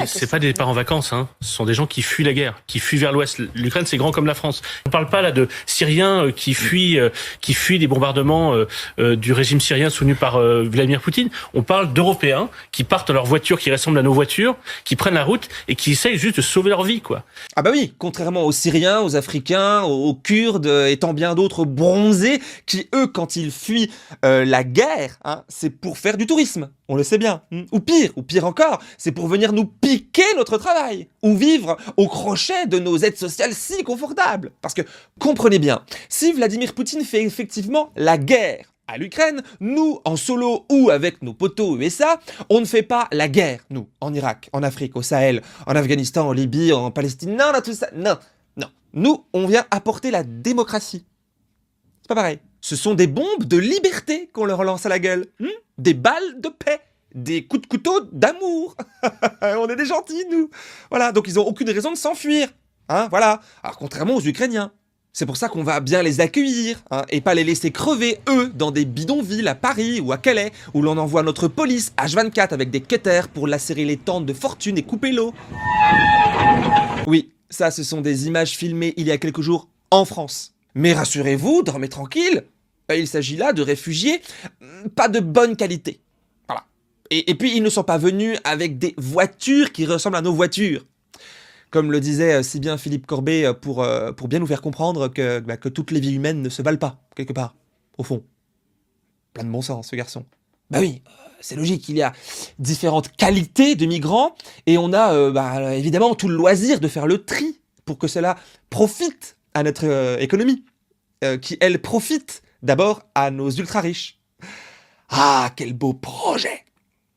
C'est pas des départs en vacances, hein. Ce sont des gens qui fuient la guerre, qui fuient vers l'ouest. L'Ukraine, c'est grand comme la France. On parle pas là de Syriens qui fuient des bombardements du régime syrien soutenu par Vladimir Poutine. On parle d'Européens qui partent dans leurs voitures qui ressemblent à nos voitures, qui prennent la route et qui essayent juste de sauver leur vie, quoi. Ah bah oui, contrairement aux Syriens, aux Africains, aux Kurdes et tant bien d'autres bronzés qui, eux, quand ils fuient la guerre, hein, c'est pour faire du tourisme. On le sait bien. Ou pire encore, c'est pour venir nous piquer notre travail. Ou vivre au crochet de nos aides sociales si confortables. Parce que, comprenez bien, si Vladimir Poutine fait effectivement la guerre à l'Ukraine, nous, en solo ou avec nos potos USA, on ne fait pas la guerre, nous, en Irak, en Afrique, au Sahel, en Afghanistan, en Libye, en Palestine, non, tout ça, non. Nous, on vient apporter la démocratie. C'est pas pareil. Ce sont des bombes de liberté qu'on leur lance à la gueule. Des balles de paix. Des coups de couteau d'amour. On est des gentils, nous. Voilà, donc ils n'ont aucune raison de s'enfuir. Hein, voilà. Alors, contrairement aux Ukrainiens. C'est pour ça qu'on va bien les accueillir, hein, et pas les laisser crever, eux, dans des bidonvilles à Paris ou à Calais, où l'on envoie notre police H24 avec des cutters pour lacérer les tentes de fortune et couper l'eau. Oui, ça, ce sont des images filmées il y a quelques jours en France. Mais rassurez-vous, dormez tranquille, il s'agit là de réfugiés pas de bonne qualité. Voilà. Et puis, ils ne sont pas venus avec des voitures qui ressemblent à nos voitures. Comme le disait si bien Philippe Corbet pour bien nous faire comprendre que toutes les vies humaines ne se valent pas, quelque part, au fond. Plein de bon sens, ce garçon. Bah oui, c'est logique, il y a différentes qualités de migrants, et on a évidemment tout le loisir de faire le tri, pour que cela profite à notre économie, qui, elle, profite d'abord à nos ultra-riches. Ah, quel beau projet!